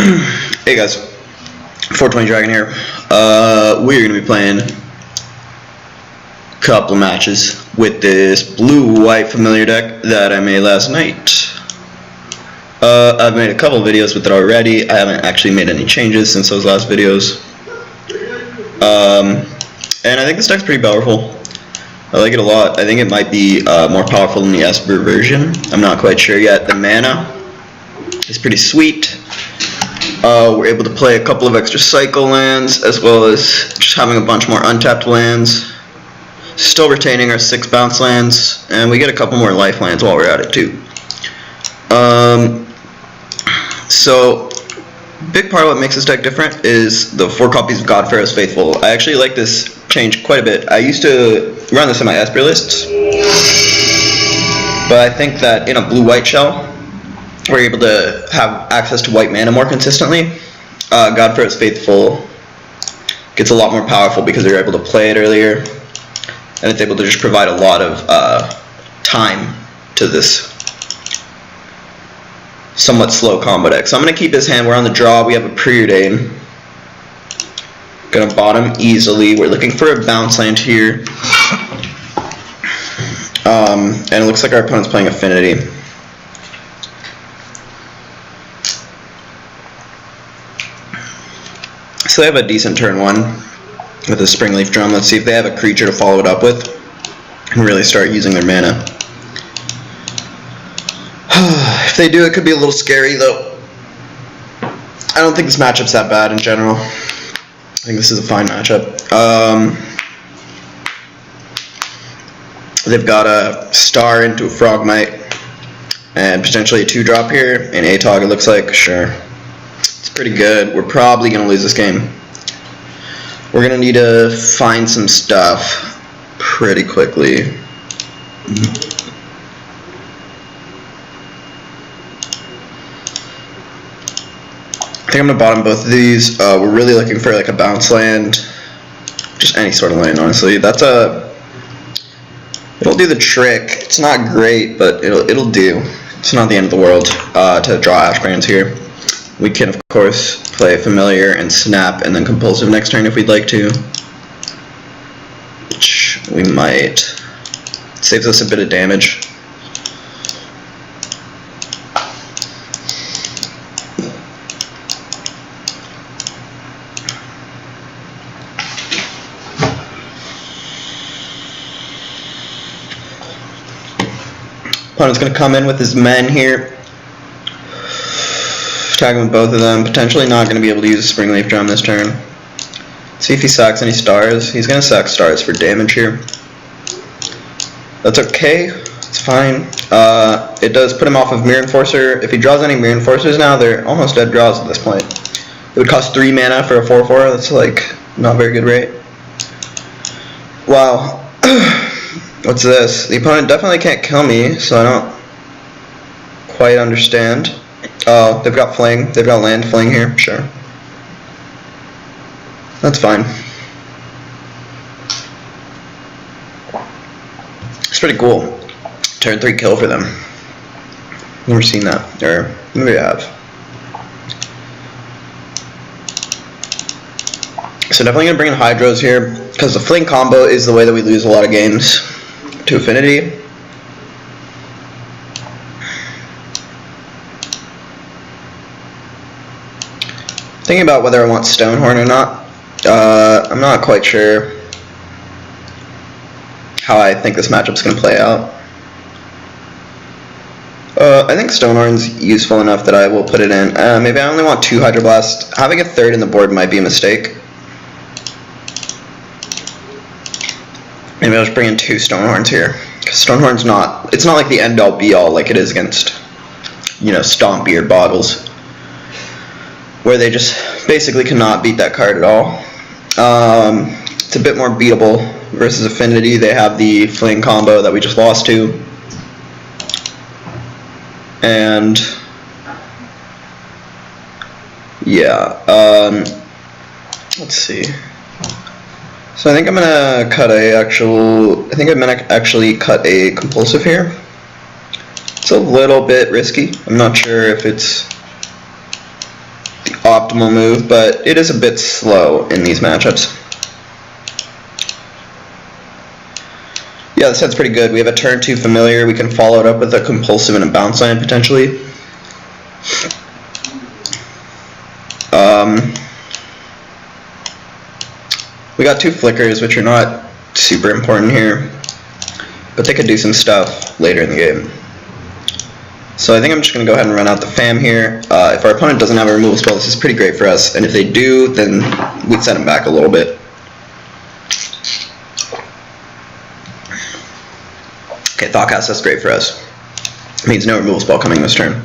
Hey guys, 420 Dragon here. We're going to be playing a couple matches with this blue-white familiar deck that I made last night. I've made a couple videos with it already. I haven't actually made any changes since those last videos. And I think this deck's pretty powerful. I like it a lot. I think it might be more powerful than the Esper version. I'm not quite sure yet. The mana is pretty sweet. We're able to play a couple of extra cycle lands, as well as just having a bunch more untapped lands. Still retaining our 6 bounce lands, and we get a couple more life lands while we're at it too. So, big part of what makes this deck different is the 4 copies of Godpharaoh's Faithful. I actually like this change quite a bit. I used to run this in my Esper lists, but I think that in a blue-white shell, we're able to have access to white mana more consistently. Godpharaoh's Faithful gets a lot more powerful because you're able to play it earlier, and it's able to just provide a lot of time to this somewhat slow combo deck. So I'm going to keep his hand. We're on the draw. We have a preordain. Going to bottom easily. We're looking for a bounce land here. And it looks like our opponent's playing Affinity. So they have a decent turn 1 with a Springleaf Drum. Let's see if they have a creature to follow it up with and really start using their mana. If they do, it could be a little scary though. I don't think this matchup's that bad in general. I think this is a fine matchup. They've got a Star into a Frogmite and potentially a 2-drop here. In ATOG it looks like, sure. Pretty good. We're probably going to lose this game. We're going to need to find some stuff pretty quickly. I think I'm going to bottom both of these. We're really looking for like a bounce land. Just any sort of land, honestly. That's it'll do the trick. It's not great, but it'll do. It's not the end of the world to draw Ashbrands here. We can, of course, play Familiar and Snap and then Compulsive next turn if we'd like to. Which we might. It saves us a bit of damage. Opponent's going to come in with his men here. Attacking with both of them. Potentially not going to be able to use a Springleaf Drum this turn. See if he sacks any stars. He's going to sack stars for damage here. That's okay. It's fine. It does put him off of Mirror Enforcer. If he draws any Mirror Enforcers now, they're almost dead draws at this point. It would cost 3 mana for a 4/4. That's like not very good rate. Wow. What's this? The opponent definitely can't kill me, so I don't quite understand. Oh, they've got Fling. They've got land Fling here. Sure. That's fine. It's pretty cool. Turn 3 kill for them. Never seen that. Or maybe I have. So definitely going to bring in Hydros here, because the Fling combo is the way that we lose a lot of games to Affinity. Thinking about whether I want Stonehorn or not. I'm not quite sure how I think this matchup's going to play out. I think Stonehorn's useful enough that I will put it in. Maybe I only want 2 Hydroblast. Having a 3rd in the board might be a mistake. Maybe I'll just bring in 2 Stonehorns here. Because Stonehorn's not, it's not like the end-all be-all like it is against, you know, Stompy or Boggles, where they just basically cannot beat that card at all. It's a bit more beatable versus Affinity. They have the Fling combo that we just lost to. And yeah, let's see. So I think I'm gonna cut actually cut a Compulsive here. It's a little bit risky. I'm not sure if it's optimal move, but it is a bit slow in these matchups. Yeah, this hand's pretty good. We have a turn 2 familiar. We can follow it up with a compulsive and a bounce land potentially. We got 2 flickers, which are not super important here, but they could do some stuff later in the game. So I think I'm just going to go ahead and run out the fam here. If our opponent doesn't have a removal spell, this is pretty great for us, and if they do, then we'd set them back a little bit. Okay, Thoughtcast, that's great for us. It means no removal spell coming this turn.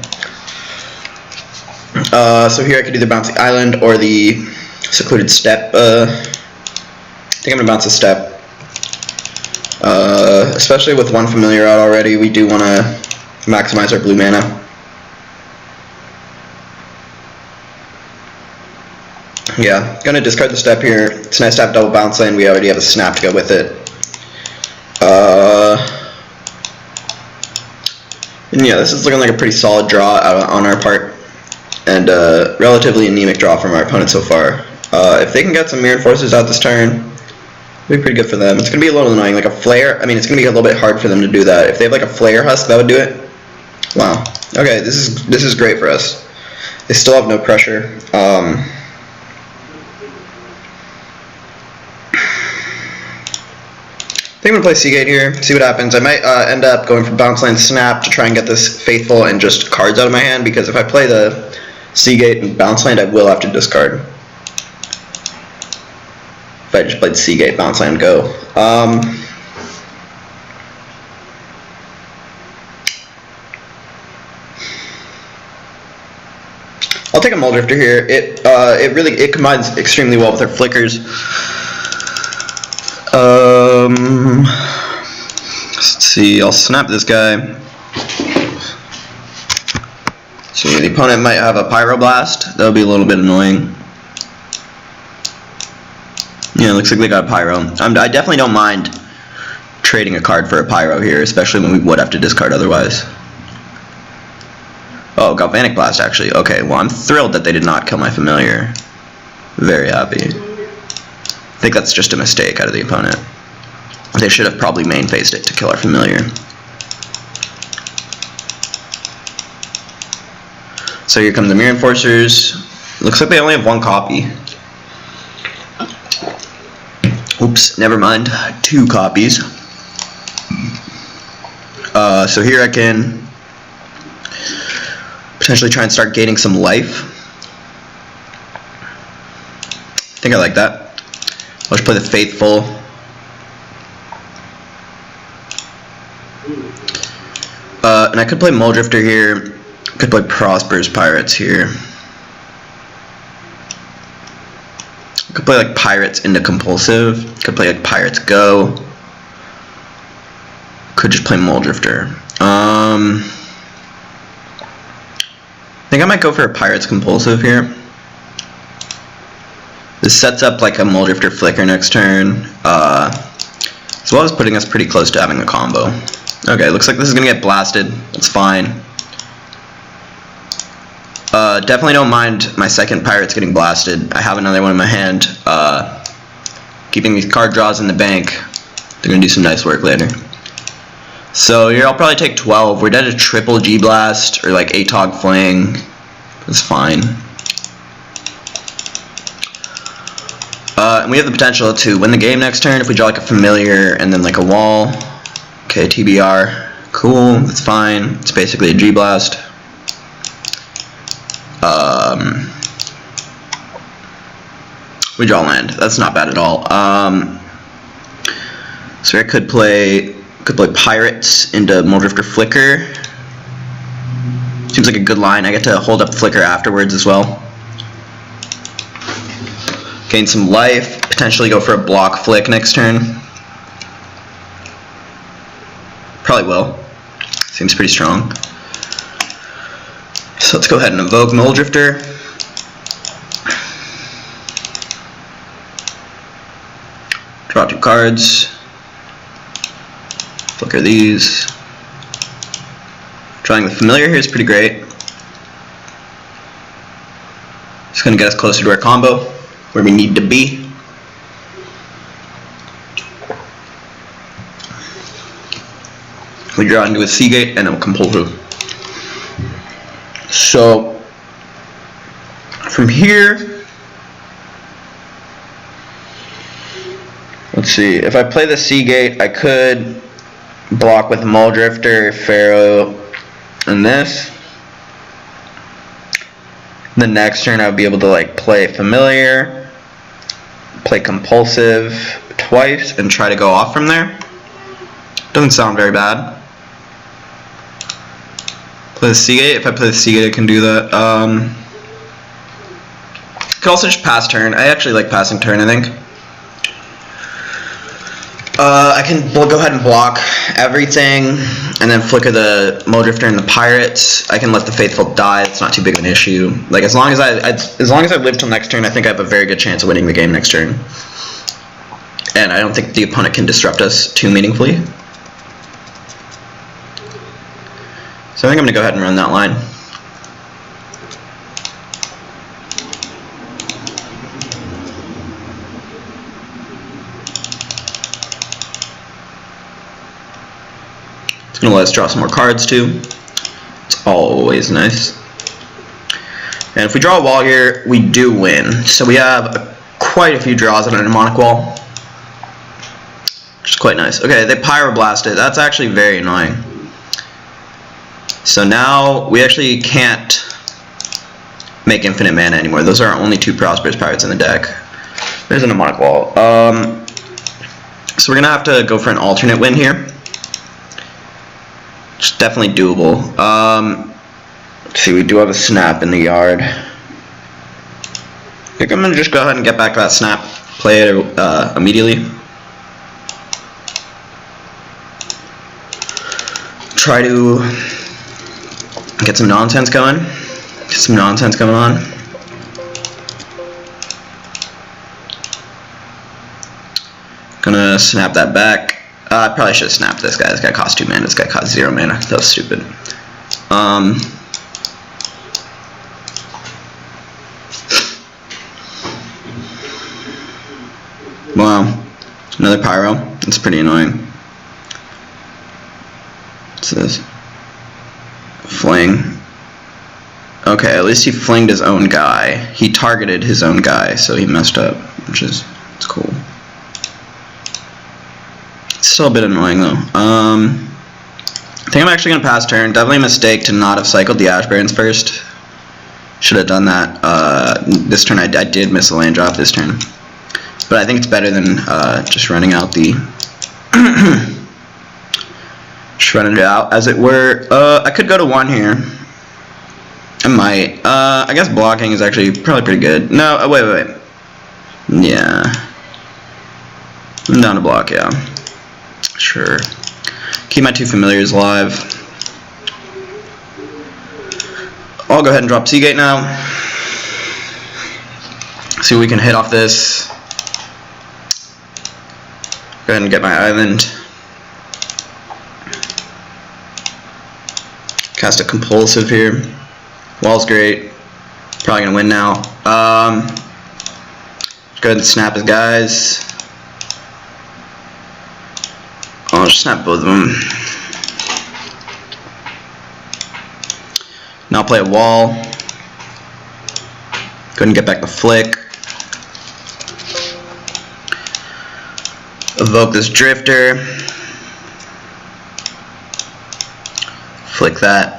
So here I could either bounce the island or the secluded step. I think I'm going to bounce a step. Especially with 1 familiar out already, we do want to maximize our blue mana. Yeah, going to discard the step here. It's nice to have double bounce land. We already have a snap to go with it. And yeah, this is looking like a pretty solid draw on our part, and relatively anemic draw from our opponent so far. If they can get some Mirror Enforcers out this turn, it'll be pretty good for them. It's going to be a little annoying, like a Flare. I mean, it's going to be a little bit hard for them to do that. If they have like a Flare Husk, that would do it. Wow. Okay, this is great for us. They still have no pressure. I think I'm going to play Seagate here, see what happens. I might end up going for Bounce Land Snap to try and get this Faithful and just cards out of my hand, because if I play the Seagate and Bounce Land, I will have to discard. If I just played Seagate, Bounce Land, go. I'll take a Muldrifter here. It combines extremely well with our flickers. Let's see, I'll snap this guy. So the opponent might have a Pyroblast. That'll be a little bit annoying. Yeah, looks like they got a Pyro. I definitely don't mind trading a card for a Pyro here, especially when we would have to discard otherwise. Oh, Galvanic Blast actually. Okay, well I'm thrilled that they did not kill my familiar. Very happy. I think that's just a mistake out of the opponent. They should have probably main phased it to kill our familiar. So here come the Mirror Enforcers. Looks like they only have 1 copy. Oops, never mind. 2 copies. So here I can potentially try and start gaining some life. I think I like that. I'll just play the Faithful. And I could play Muldrifter here. I could play Prosper's Pirates here. I could play like Pirates into Compulsive. Could play like Pirates Go. Could just play Muldrifter. I think I might go for a Pirates Compulsive here. This sets up like a Muldrifter Flicker next turn, as well as putting us pretty close to having a combo. Okay, looks like this is going to get blasted. It's fine. Definitely don't mind my second Pirates getting blasted. I have another one in my hand. Keeping these card draws in the bank. They're going to do some nice work later. So here I'll probably take 12. We're dead to triple G-Blast or like Atog Fling. That's fine. And we have the potential to win the game next turn if we draw like a familiar and then like a wall. Okay, TBR. Cool, that's fine. It's basically a G-Blast. We draw land. That's not bad at all. So I could play Pirates into Muldrifter Flicker. Seems like a good line. I get to hold up Flicker afterwards as well. Gain some life. Potentially go for a block flick next turn. Probably will. Seems pretty strong. So let's go ahead and invoke Muldrifter. Draw 2 cards. Flicker these. Drawing the familiar here is pretty great. It's going to get us closer to our combo, where we need to be. We draw into a C-gate and a compulsive. So, from here, let's see, if I play the C-gate, I could block with Muldrifter, Pharaoh, and this. The next turn I would be able to like play Familiar, play Compulsive twice, and try to go off from there. Doesn't sound very bad. Play the C-gate. If I play the C-gate, I can do that. Could also just pass turn. I actually like passing turn, I think. I can go ahead and block everything, and then flicker the Muldrifter and the Pirates. I can let the Faithful die. It's not too big of an issue. Like as long as I live till next turn, I think I have a very good chance of winning the game next turn. And I don't think the opponent can disrupt us too meaningfully. So I think I'm gonna go ahead and run that line. Gonna let us draw some more cards too. It's always nice. And if we draw a wall here, we do win. So we have quite a few draws on a mnemonic wall, which is quite nice. Okay, they Pyroblast it. That's actually very annoying. So now we actually can't make infinite mana anymore. Those are our only two Prosperous Pirates in the deck. There's a mnemonic wall. So we're gonna have to go for an alternate win here. It's definitely doable. Let's see, we do have a snap in the yard. I think I'm gonna just go ahead and get back that snap, play it immediately. Try to get some nonsense going. Get some nonsense going on. Gonna snap that back. I probably should have snapped this guy. This guy cost 2 mana. This guy cost 0 mana. That was stupid. Wow. Another Pyro. That's pretty annoying. What's this? Fling. Okay, at least he flinged his own guy. He targeted his own guy, so he messed up, which is it's cool. Still a bit annoying though. I think I'm actually gonna pass turn. Definitely a mistake to not have cycled the Ash Barrens first. Should have done that. This turn I did miss a land drop this turn, but I think it's better than just running out the just running it out as it were. I could go to 1 here. I might. I guess blocking is actually probably pretty good. No, wait. Yeah, I'm down to block. Yeah. Sure. Keep my 2 familiars alive. I'll go ahead and drop C-gate now. See what we can hit off this. Go ahead and get my island. Cast a compulsive here. Wall's great. Probably gonna win now. Go ahead and snap his guys. I'll just snap both of them. Now I'll play a wall. Go ahead and get back the flick. Evoke this Drifter. Flick that.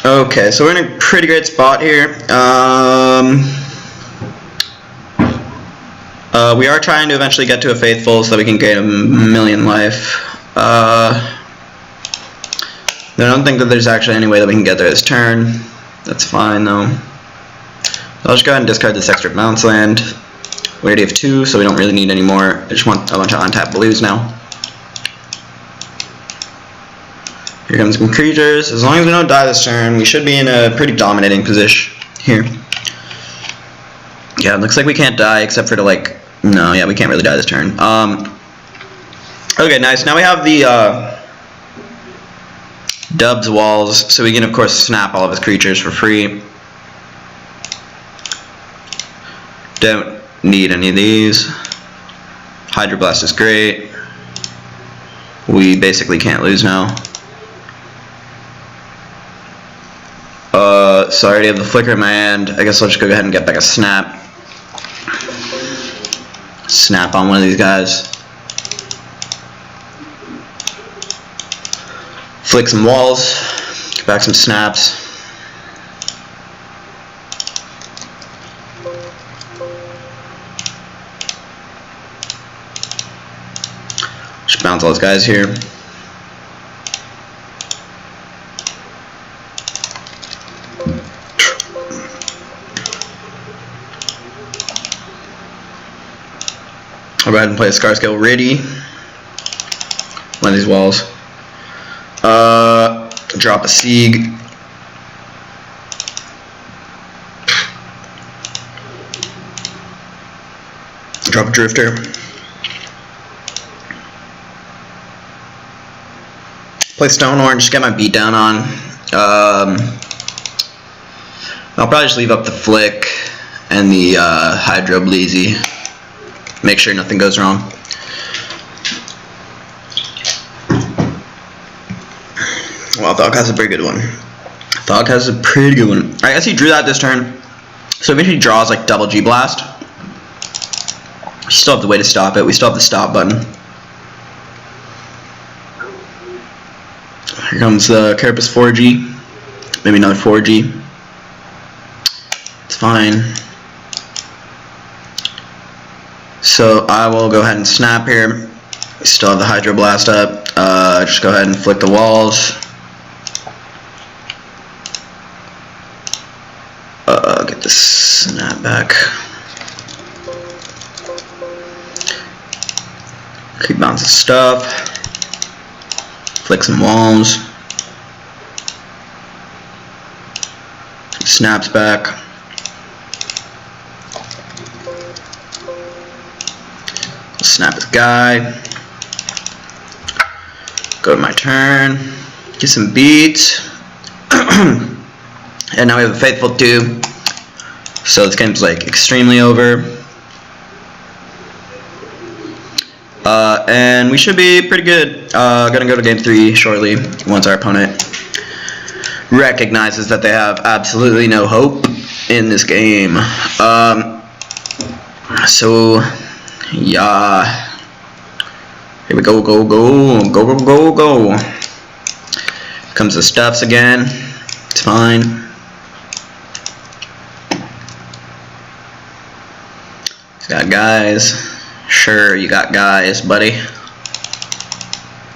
Okay, so we're in a pretty great spot here. We are trying to eventually get to a Faithful so that we can gain 1,000,000 life. I don't think that there's actually any way that we can get there this turn. That's fine though. I'll just go ahead and discard this extra bounce land. We already have 2, so we don't really need any more. I just want a bunch of untapped blues now. Here comes some creatures. As long as we don't die this turn, we should be in a pretty dominating position here. Yeah, it looks like we can't die except for to like... No, yeah, we can't really die this turn. Okay, nice. Now we have the Dubs walls, so we can of course snap all of his creatures for free. Don't need any of these. Hydroblast is great. We basically can't lose now. So I already have the flicker in my hand. I guess I'll just go ahead and get back a snap. Snap on one of these guys. Flick some walls. Get back some snaps. Just bounce all those guys here. I'll go ahead and play a Scar Scale ready. One of these walls. Drop a Sieg. Drop a Drifter. Play Stone Orange, get my beat down on. I'll probably just leave up the Flick and the Hydro Bleezy. Make sure nothing goes wrong. Well, Thog has a pretty good one. Thog has a pretty good one. I guess he drew that this turn. So maybe he draws like double G Blast. We still have the way to stop it. We still have the stop button. Here comes the Carapace 4G. Maybe another 4G. It's fine. So I will go ahead and snap here. We still have the Hydro Blast up. Just go ahead and flick the walls. Get this snap back. Keep bouncing stuff. Flick some walls. Snaps back. Snap this guy. Go to my turn. Get some beats. And now we have a Faithful 2. So this game's like extremely over. And we should be pretty good. Gonna go to game 3 shortly once our opponent recognizes that they have absolutely no hope in this game. So yeah, here we go, go, go, go, go, go, go. Here comes the stuffs again. It's fine. He's got guys. Sure, you got guys, buddy.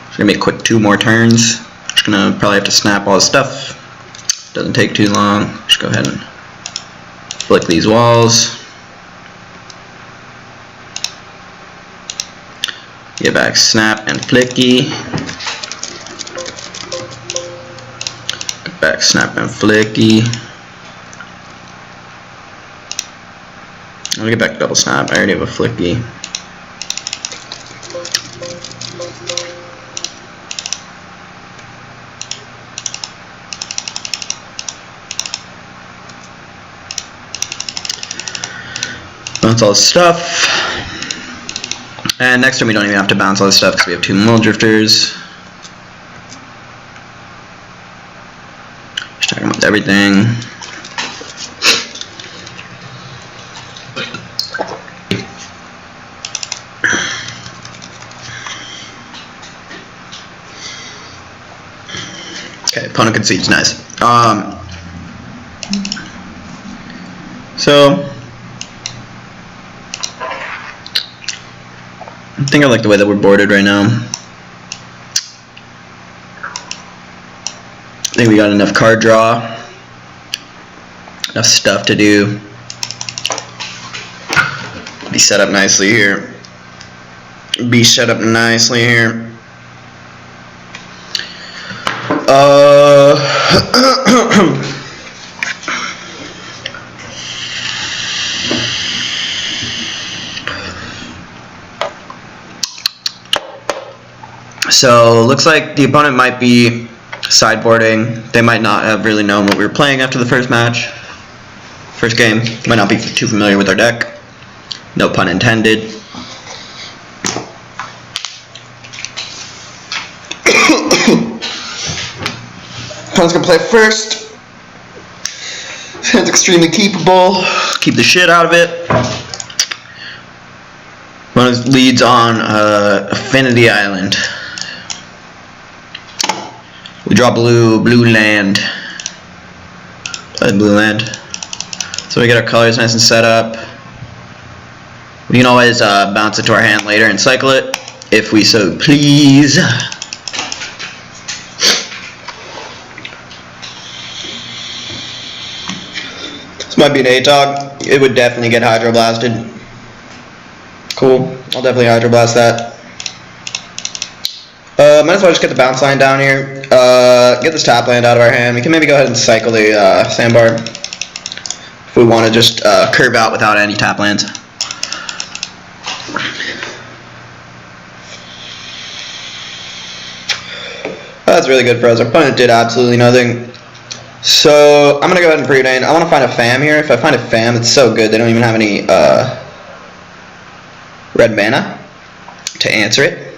It's gonna be a quick 2 more turns. Just gonna probably have to snap all the stuff. Doesn't take too long. Just go ahead and flick these walls. Get back snap and flicky. Get back snap and flicky. I'll get back double snap. I already have a flicky. Bounce all this stuff. And next turn we don't even have to bounce all this stuff because we have 2 Mull Drifters. Just talking about everything. Okay, opponent concedes, nice. So I think I like the way that we're boarded right now. I think we got enough card draw, enough stuff to do. Be set up nicely here. Be set up nicely here. So looks like the opponent might be sideboarding. They might not have really known what we were playing after the first match. First game. Might not be too familiar with our deck. No pun intended. Opponent's gonna play first. Hand's extremely keepable. Keep the shit out of it. Opponent leads on Affinity Island. We draw blue land. Play blue land. So we get our colors nice and set up. We can always bounce it to our hand later and cycle it, if we so please. This might be an ATOG. It would definitely get hydroblasted. Cool. I'll definitely hydroblast that. Might as well just get the bounce line down here. Get this top land out of our hand. We can maybe go ahead and cycle the sandbar if we want to just curve out without any tap lands. That's really good for us. Our opponent did absolutely nothing. So I'm gonna go ahead and preordain. I want to find a fam here. If I find a fam, it's so good. They don't even have any red mana to answer it.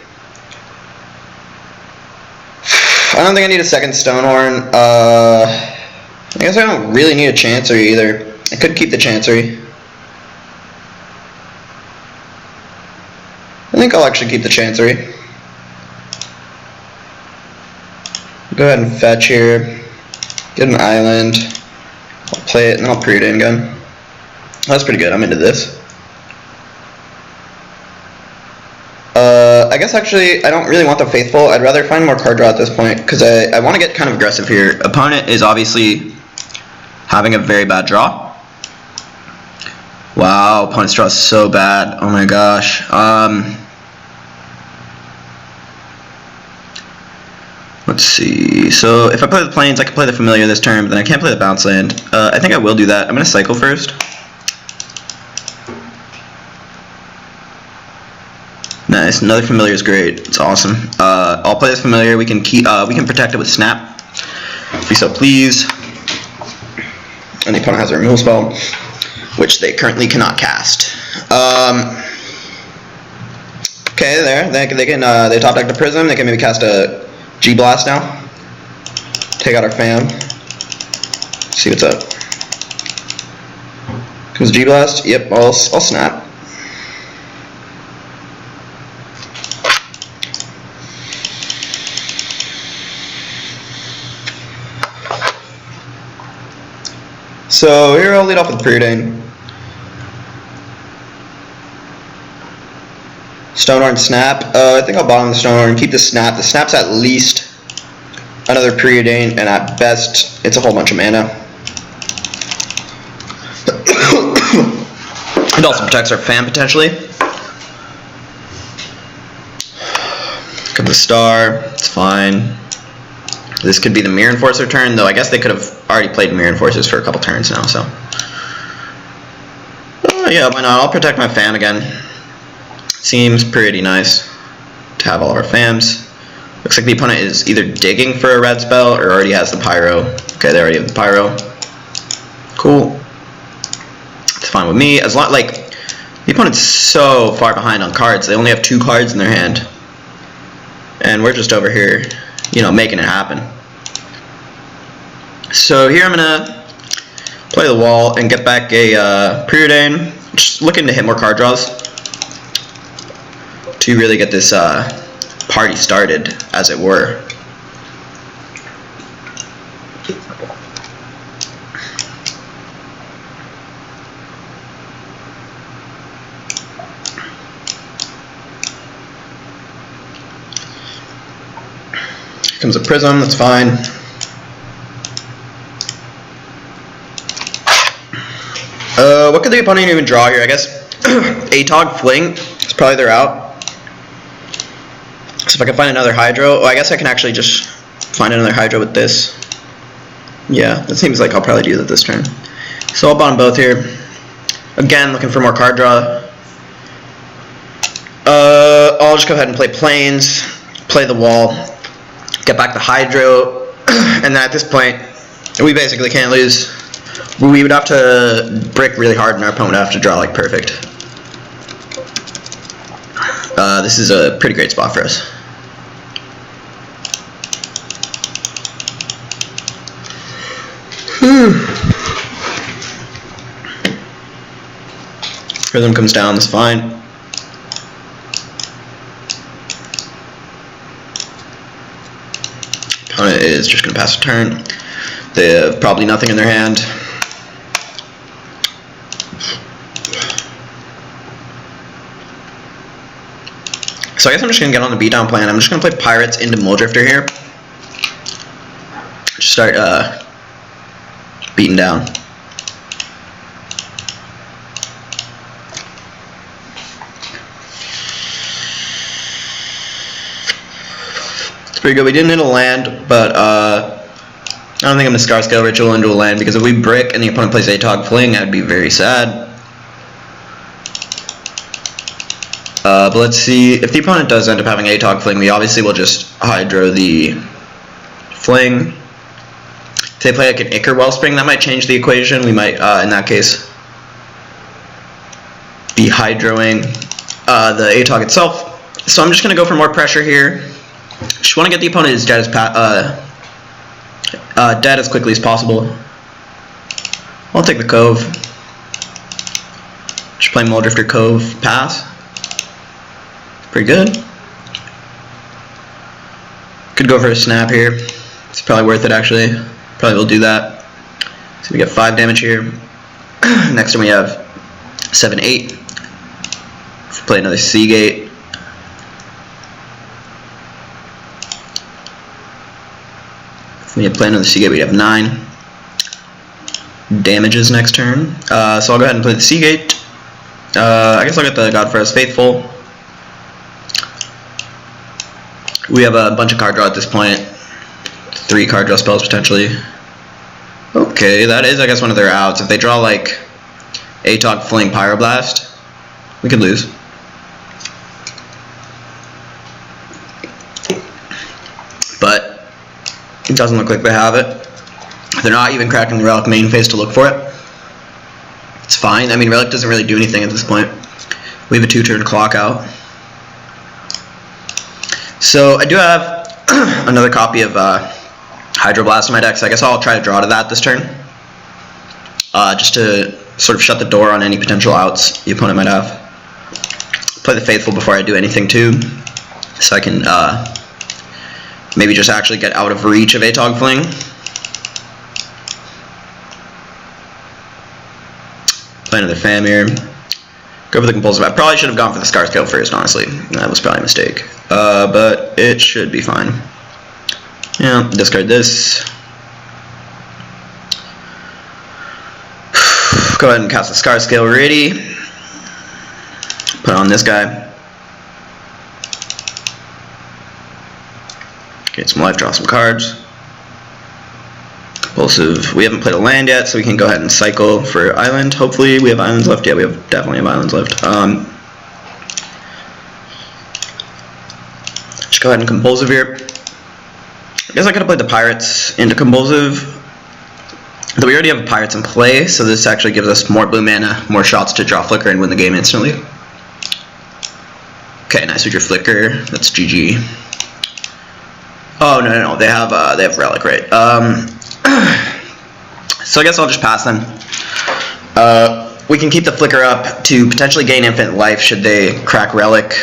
I don't think I need a second Stonehorn. I guess I don't really need a Chancery either. I could keep the Chancery. I think I'll actually keep the Chancery. Go ahead and fetch here. Get an island. I'll play it and then I'll preordain again. That's pretty good. I'm into this. I guess actually I don't really want the Faithful. I'd rather find more card draw at this point because I want to get kind of aggressive here. Opponent is obviously having a very bad draw. Wow, opponent's draw is so bad. Oh my gosh. Let's see. So if I play the Plains, I can play the Familiar this turn, but then I can't play the Bounce Land. I think I will do that. I'm going to cycle first. Nice. Another Familiar is great. It's awesome. I'll play this Familiar. We can protect it with Snap, if we so please. And the opponent has a removal spell, which they currently cannot cast. Okay, there. They top deck the Prism. They can maybe cast a G-Blast now. Take out our fam. See what's up. Comes G-Blast. Yep, I'll snap. So here I'll lead off with Preordain. Stonehorn Snap. I think I'll bottom the Stonehorn and keep the Snap. The Snap's at least another Preordain, and at best it's a whole bunch of mana. It also protects our fam potentially. Got the Star. It's fine. This could be the Mirror Enforcer turn, though I guess they could have already played Mirror Enforcers for a couple turns now, so. Yeah, why not? I'll protect my fam again. Seems pretty nice to have all of our fams. Looks like the opponent is either digging for a red spell or already has the Pyro. Okay, they already have the Pyro. Cool. It's fine with me. As long like the opponent's so far behind on cards. They only have 2 cards in their hand. And we're just over here, you know, making it happen. So here I'm gonna play the wall and get back a Preordain. Just looking to hit more card draws to really get this party started, as it were. Here comes a Prism, that's fine. What could the opponent even draw here? I guess ATOG Fling is probably their out. So if I can find another Hydro, I guess I can actually just find another Hydro with this. Yeah, that seems like I'll probably do that this turn. So I'll bottom both here. Again, looking for more card draw. I'll just go ahead and play Plains. play the wall, get back the Hydro, and then at this point, we basically can't lose. We would have to brick really hard, and our opponent would have to draw like perfect. This is a pretty great spot for us. Rhythm comes down, that's fine. Opponent is just going to pass a turn. They have probably nothing in their hand. So I guess I'm just going to get on the beatdown plan. I'm just going to play Pirates into Mulldrifter here. Just start beating down. It's pretty good. We didn't hit a land, but I don't think I'm going to Scar Scale Ritual into a land, because if we brick and the opponent plays Atog Fling, I'd be very sad. But let's see, if the opponent does end up having Atog Fling, we obviously will just Hydro the Fling. If they play like an Ichor Wellspring, that might change the equation. We might, in that case, be Hydroing the Atog itself. So I'm just going to go for more pressure here. Just want to get the opponent dead as quickly as possible. I'll take the Cove. Just play Mulldrifter Cove, pass. Pretty good. Could go for a snap here. It's probably worth it actually. Probably will do that. So we get 5 damage here. Next turn we have 7-8. If we play another Seagate. If we play another Seagate, we have 9 damages next turn. So I'll go ahead and play the Seagate. I guess I'll get the Godfather's Faithful. We have a bunch of card draw at this point. 3 card draw spells potentially. Okay, that is, I guess, one of their outs. If they draw like Atog Fling Pyroblast, we could lose. But it doesn't look like they have it. They're not even cracking the Relic main phase to look for it. It's fine. I mean, Relic doesn't really do anything at this point. We have a 2-turn clock out. So I do have another copy of Hydroblast in my deck, so I guess I'll try to draw to that this turn. Just to sort of shut the door on any potential outs the opponent might have. Play the Faithful before I do anything too, so I can maybe just actually get out of reach of Atog Fling. Play another Famir. Go for the Compulsive. I probably should have gone for the Scar Scale first, honestly. That was probably a mistake. But it should be fine. Yeah, discard this. Go ahead and cast the Scar Scale ready. Put on this guy. Get some life, draw some cards. Compulsive. We haven't played a land yet, so we can go ahead and cycle for island. Hopefully we have islands left. Yeah, we definitely have islands left. Just go ahead and Compulsive here. I guess I could have played the Pirates into Compulsive. Though we already have Pirates in play, so this actually gives us more blue mana, more shots to draw Flicker and win the game instantly. Okay, nice with your Flicker. That's GG. Oh no, they have Relic, right? So I guess I'll just pass then. We can keep the Flicker up to potentially gain infinite life should they crack Relic.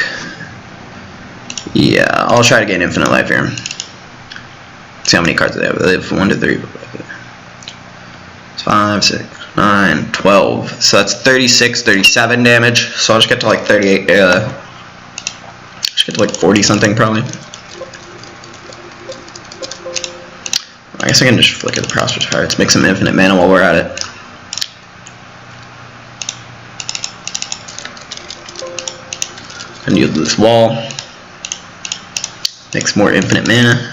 Yeah, I'll try to gain infinite life here. See how many cards they have. They have 1, 2, 3, 5, 6, 9, 12. So that's 36, 37 damage. So I'll just get to like 38. Just get to like 40 something probably. I guess I can just Flicker the Prosperous Pirates, make some infinite mana while we're at it. And yield this wall. Makes more infinite mana.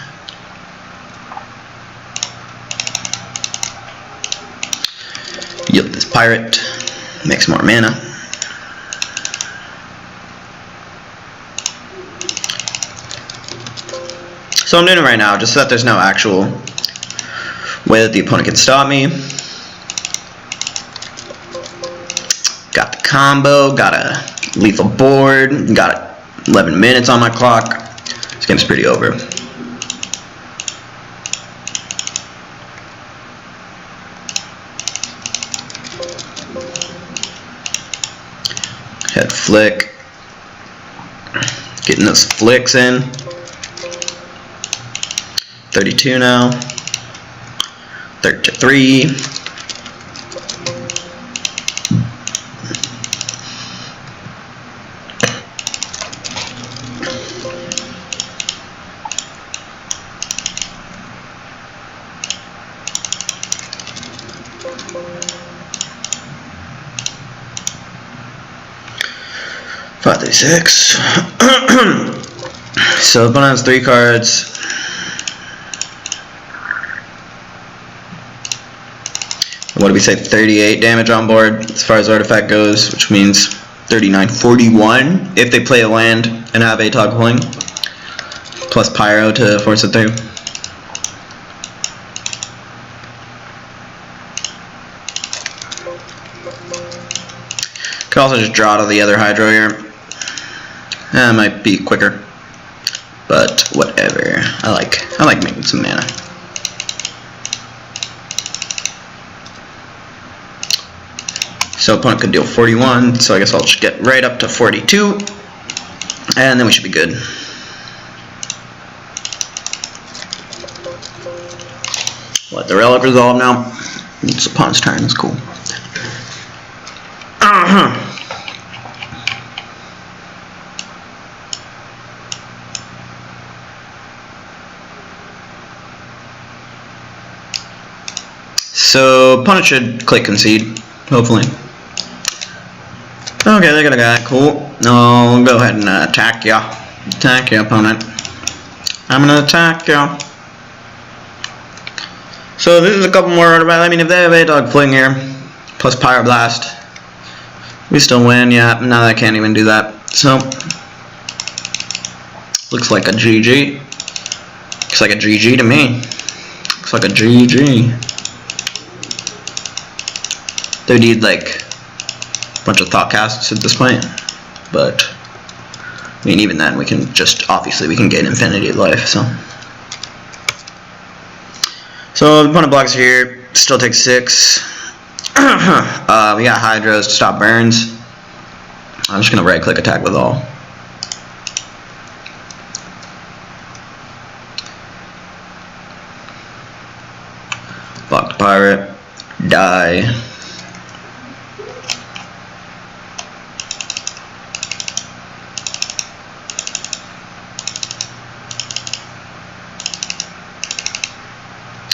Yield this pirate. Makes more mana. So I'm doing it right now, just so that there's no actual way that the opponent can stop me. Got the combo, got a lethal board, got 11 minutes on my clock. This game's pretty over. Head flick. Getting those flicks in. 32 now. 33. Five, 36. So opponent has 3 cards. What do we say? 38 damage on board as far as artifact goes, which means 39, 41 if they play a land and have ATOG pulling, plus Pyro to force it through. Could also just draw to the other Hydro here. That might be quicker, but whatever. I like making some mana. So opponent could deal 41, so I guess I'll just get right up to 42, and then we should be good. Let the relic resolve now. It's opponent's turn, that's cool. So opponent should click concede, hopefully. Okay, they got a guy. Cool. No, go ahead and attack ya. Attack ya, opponent. I'm gonna attack ya. So this is a couple more artifacts. I mean, if they have ATOG fling here, plus Pyroblast, we still win. Yeah, now I can't even do that. So looks like a GG. Looks like a GG to me. Looks like a GG. They need like a bunch of thought casts at this point, but I mean, even then we can just, obviously we can gain infinity of life. So the opponent blocks here, still takes 6. We got Hydros to stop burns. I'm just gonna right click attack with all. Block the pirate, die.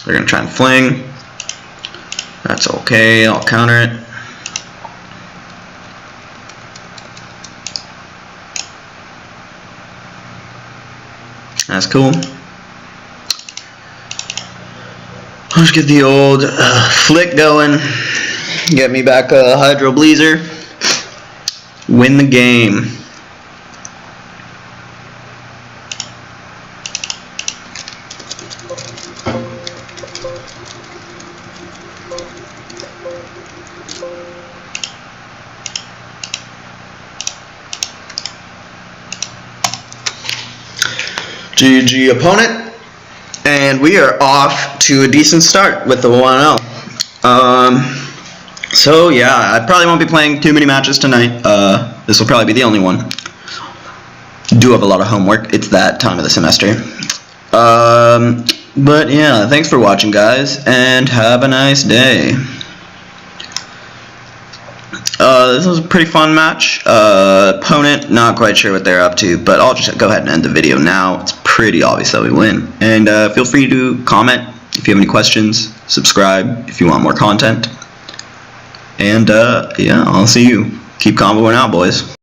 They're going to try and fling. That's okay, I'll counter it. That's cool. I'll just get the old flick going. Get me back a Hydro Blazer. Win the game. GG opponent, and we are off to a decent start with the 1-0. So yeah, I probably won't be playing too many matches tonight. This will probably be the only one. Do have a lot of homework. It's that time of the semester. But yeah, thanks for watching, guys, and have a nice day. This was a pretty fun match. Opponent, not quite sure what they're up to, but I'll just go ahead and end the video now. It's pretty obvious that we win. And feel free to comment if you have any questions, subscribe if you want more content. And yeah, I'll see you. Keep comboing out, boys.